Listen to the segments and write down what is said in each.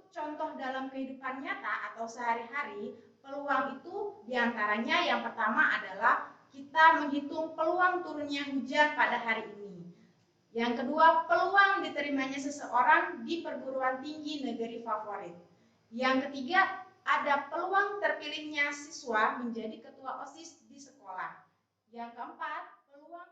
contoh dalam kehidupan nyata atau sehari-hari, peluang itu diantaranya yang pertama adalah kita menghitung peluang turunnya hujan pada hari ini. Yang kedua, peluang diterimanya seseorang di perguruan tinggi negeri favorit. Yang ketiga, ada peluang terpilihnya siswa menjadi ketua OSIS di sekolah. Yang keempat, peluang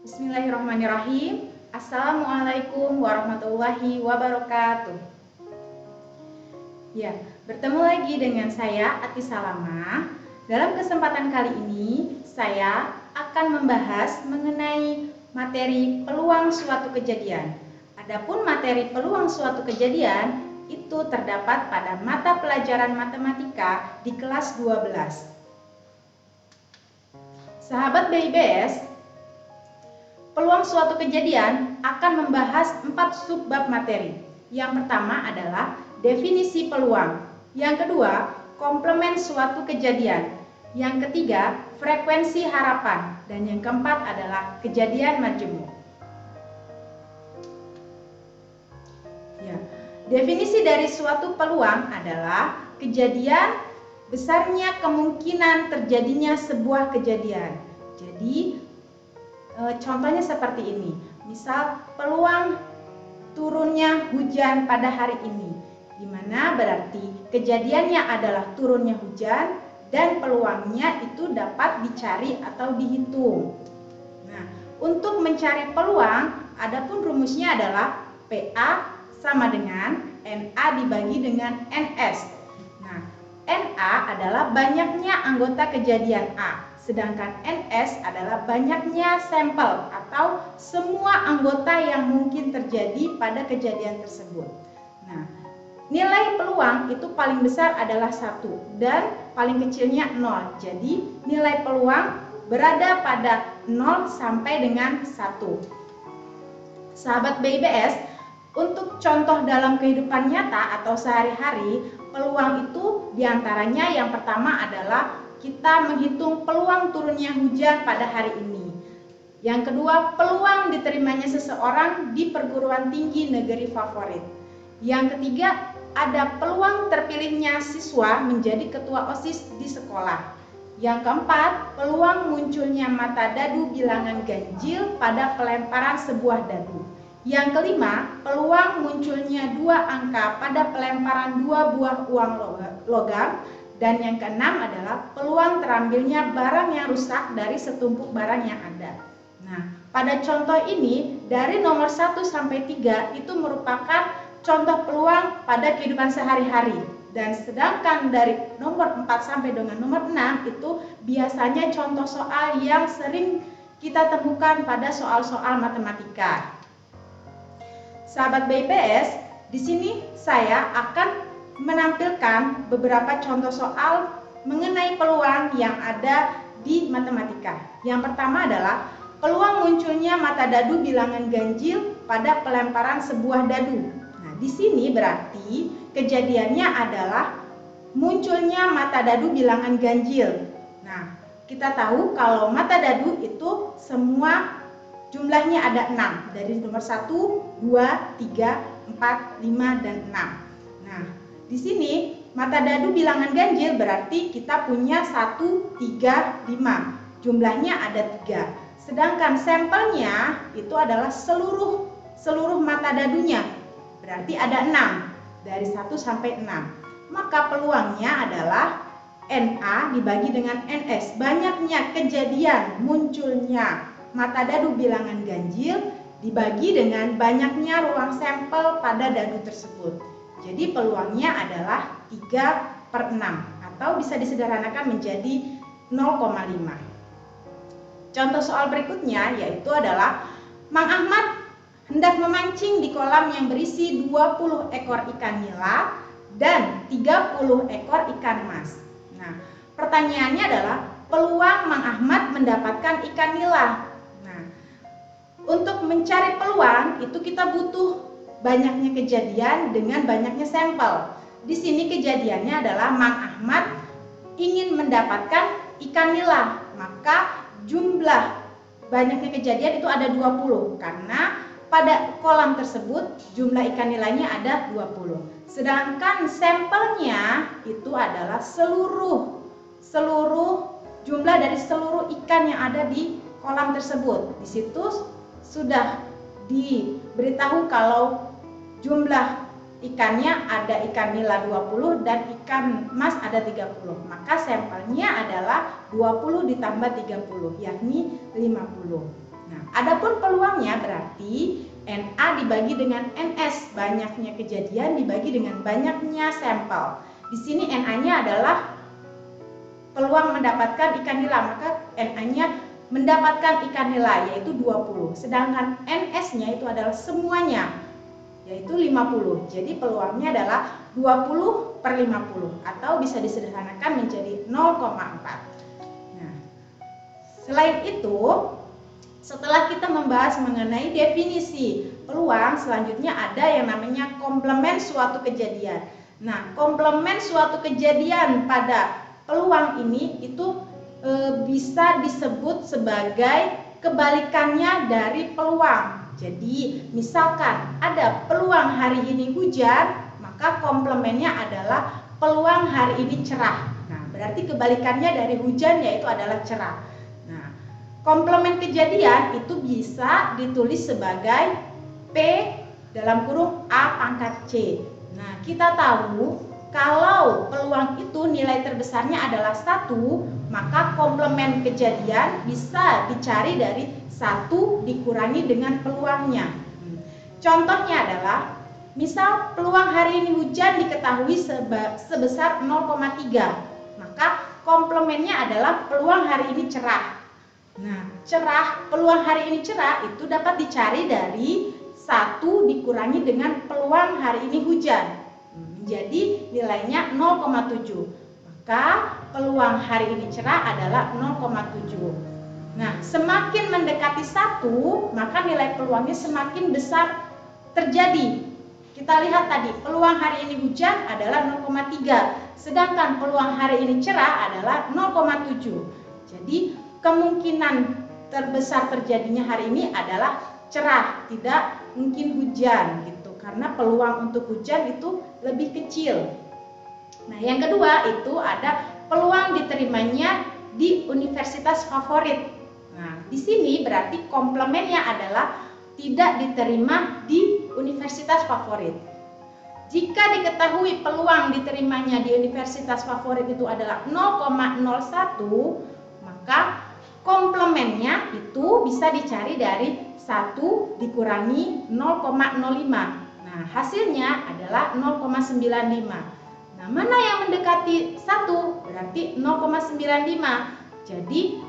Bismillahirrahmanirrahim. Assalamualaikum warahmatullahi wabarakatuh. Ya, bertemu lagi dengan saya Ati Salama. Dalam kesempatan kali ini, saya akan membahas mengenai materi peluang suatu kejadian. Adapun materi peluang suatu kejadian itu terdapat pada mata pelajaran matematika di kelas 12. Sahabat BIBS, peluang suatu kejadian akan membahas 4 subbab materi. Yang pertama adalah definisi peluang. Yang kedua, komplement suatu kejadian. Yang ketiga, frekuensi harapan. Dan yang keempat adalah kejadian majemuk. Ya, definisi dari suatu peluang adalah kejadian besarnya kemungkinan terjadinya sebuah kejadian. Jadi, contohnya seperti ini. Misal, peluang turunnya hujan pada hari ini, di mana berarti kejadiannya adalah turunnya hujan dan peluangnya itu dapat dicari atau dihitung. Nah, untuk mencari peluang, adapun rumusnya adalah PA sama dengan NA dibagi dengan NS. Nah, NA adalah banyaknya anggota kejadian A, sedangkan NS adalah banyaknya sampel atau semua anggota yang mungkin terjadi pada kejadian tersebut. Nah, nilai peluang itu paling besar adalah 1 dan paling kecilnya 0. Jadi, nilai peluang berada pada 0 sampai dengan 1. Sahabat BIBS, untuk contoh dalam kehidupan nyata atau sehari-hari, peluang itu diantaranya yang pertama adalah kita menghitung peluang turunnya hujan pada hari ini. Yang kedua, peluang diterimanya seseorang di perguruan tinggi negeri favorit. Yang ketiga, ada peluang terpilihnya siswa menjadi ketua OSIS di sekolah. Yang keempat, peluang munculnya mata dadu bilangan ganjil pada pelemparan sebuah dadu. Yang kelima, peluang munculnya 2 angka pada pelemparan 2 buah uang logam. Dan yang keenam adalah peluang terambilnya barang yang rusak dari setumpuk barang yang ada. Nah, pada contoh ini dari nomor 1 sampai 3 itu merupakan contoh peluang pada kehidupan sehari-hari. Dan sedangkan dari nomor 4 sampai dengan nomor 6 itu biasanya contoh soal yang sering kita temukan pada soal-soal matematika. Sahabat BIPS, di sini saya akan menampilkan beberapa contoh soal mengenai peluang yang ada di matematika. Yang pertama adalah peluang munculnya mata dadu bilangan ganjil pada pelemparan sebuah dadu. Nah, di sini berarti kejadiannya adalah munculnya mata dadu bilangan ganjil. Nah, kita tahu kalau mata dadu itu semua jumlahnya ada 6, dari nomor 1, 2, 3, 4, 5, dan 6. Nah, di sini mata dadu bilangan ganjil berarti kita punya 1, 3, 5. Jumlahnya ada 3. Sedangkan sampelnya itu adalah seluruh mata dadunya. Berarti ada 6, dari 1 sampai 6. Maka peluangnya adalah NA dibagi dengan NS. Banyaknya kejadian munculnya mata dadu bilangan ganjil dibagi dengan banyaknya ruang sampel pada dadu tersebut. Jadi peluangnya adalah 3/6 atau bisa disederhanakan menjadi 0,5. Contoh soal berikutnya yaitu adalah Mang Ahmad hendak memancing di kolam yang berisi 20 ekor ikan nila dan 30 ekor ikan mas. Nah, pertanyaannya adalah peluang Mang Ahmad mendapatkan ikan nila. Untuk mencari peluang itu kita butuh banyaknya kejadian dengan banyaknya sampel. Di sini kejadiannya adalah Mang Ahmad ingin mendapatkan ikan nila, maka jumlah jumlah banyaknya kejadian itu ada 20 karena pada kolam tersebut jumlah ikan nilainya ada 20. Sedangkan sampelnya itu adalah seluruh jumlah dari seluruh ikan yang ada di kolam tersebut. Di situ sudah diberitahu kalau jumlah ikannya ada ikan nila 20 dan ikan mas ada 30. Maka sampelnya adalah 20 ditambah 30, yakni 50. Nah, adapun peluangnya berarti NA dibagi dengan NS, banyaknya kejadian dibagi dengan banyaknya sampel. Di sini NA-nya adalah peluang mendapatkan ikan nila, maka NA-nya mendapatkan ikan nila yaitu 20. Sedangkan NS-nya itu adalah semuanya, yaitu 50. Jadi peluangnya adalah 20/50 atau bisa disederhanakan menjadi 0,4. Nah, selain itu, setelah kita membahas mengenai definisi peluang, selanjutnya ada yang namanya komplement suatu kejadian. Nah, komplement suatu kejadian pada peluang ini itu bisa disebut sebagai kebalikannya dari peluang. Jadi, misalkan ada peluang hari ini hujan, maka komplemennya adalah peluang hari ini cerah. Nah, berarti kebalikannya dari hujan yaitu adalah cerah. Komplement kejadian itu bisa ditulis sebagai P dalam kurung A pangkat C. Nah, kita tahu kalau peluang itu nilai terbesarnya adalah 1, maka komplement kejadian bisa dicari dari 1 dikurangi dengan peluangnya. Contohnya adalah, misal peluang hari ini hujan diketahui sebesar 0,3, maka komplementnya adalah peluang hari ini cerah. Nah, peluang hari ini cerah itu dapat dicari dari 1 dikurangi dengan peluang hari ini hujan. Jadi nilainya 0,7. Maka peluang hari ini cerah adalah 0,7. Nah, semakin mendekati 1, maka nilai peluangnya semakin besar terjadi. Kita lihat tadi, peluang hari ini hujan adalah 0,3. Sedangkan peluang hari ini cerah adalah 0,7. Jadi kemungkinan terbesar terjadinya hari ini adalah cerah, tidak mungkin hujan gitu, karena peluang untuk hujan itu lebih kecil. Nah, yang kedua itu ada peluang diterimanya di universitas favorit. Nah, di sini berarti komplemennya adalah tidak diterima di universitas favorit. Jika diketahui peluang diterimanya di universitas favorit itu adalah 0,01, maka komplemennya itu bisa dicari dari 1 dikurangi 0,05. Nah, hasilnya adalah 0,95. Nah, mana yang mendekati 1? Berarti 0,95. Jadi,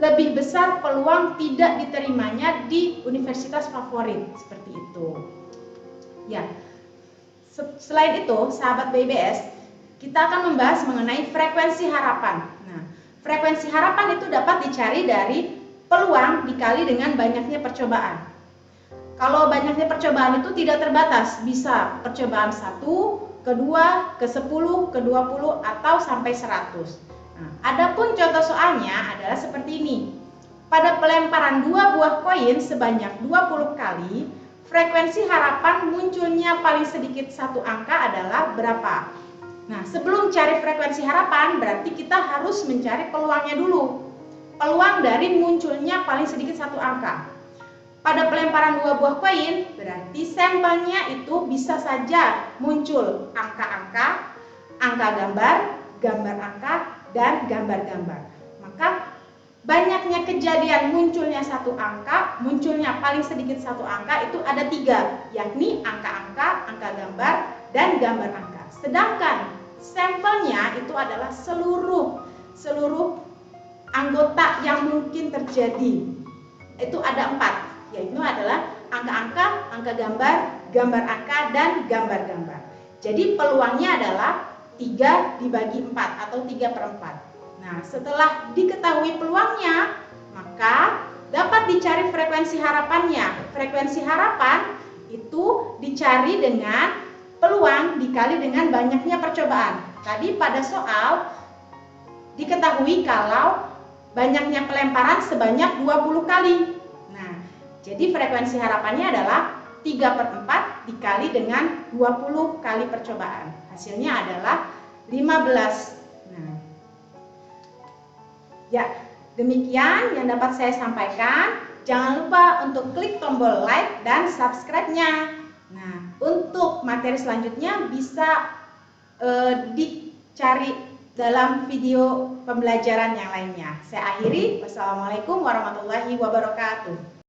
lebih besar peluang tidak diterimanya di universitas favorit. Seperti itu. Ya. Selain itu, sahabat BIBS, kita akan membahas mengenai frekuensi harapan. Nah, frekuensi harapan itu dapat dicari dari peluang dikali dengan banyaknya percobaan. Kalau banyaknya percobaan itu tidak terbatas, bisa percobaan 1, kedua, ke-10, ke-20, atau sampai 100. Nah, adapun contoh soalnya adalah seperti ini. Pada pelemparan 2 buah koin sebanyak 20 kali, frekuensi harapan munculnya paling sedikit 1 angka adalah berapa? Nah, sebelum cari frekuensi harapan, berarti kita harus mencari peluangnya dulu. Peluang dari munculnya paling sedikit 1 angka. Pada pelemparan 2 buah koin, berarti sampelnya itu bisa saja muncul angka-angka, angka gambar, gambar angka, dan gambar-gambar. Maka banyaknya kejadian munculnya 1 angka, munculnya paling sedikit 1 angka itu ada 3, yakni angka-angka, angka gambar, dan gambar angka. Sedangkan sampelnya itu adalah seluruh anggota yang mungkin terjadi. Itu ada 4, yaitu adalah angka-angka, angka gambar, gambar angka, dan gambar-gambar. Jadi peluangnya adalah 3 dibagi 4 atau 3/4. Nah, setelah diketahui peluangnya, maka dapat dicari frekuensi harapannya. Frekuensi harapan itu dicari dengan peluang dikali dengan banyaknya percobaan. Tadi pada soal diketahui kalau banyaknya pelemparan sebanyak 20 kali. Nah, jadi frekuensi harapannya adalah 3/4 dikali dengan 20 kali percobaan. Hasilnya adalah 15. Nah, ya, demikian yang dapat saya sampaikan. Jangan lupa untuk klik tombol like dan subscribe-nya. Nah, untuk materi selanjutnya bisa dicari dalam video pembelajaran yang lainnya. Saya akhiri. Wassalamualaikum warahmatullahi wabarakatuh.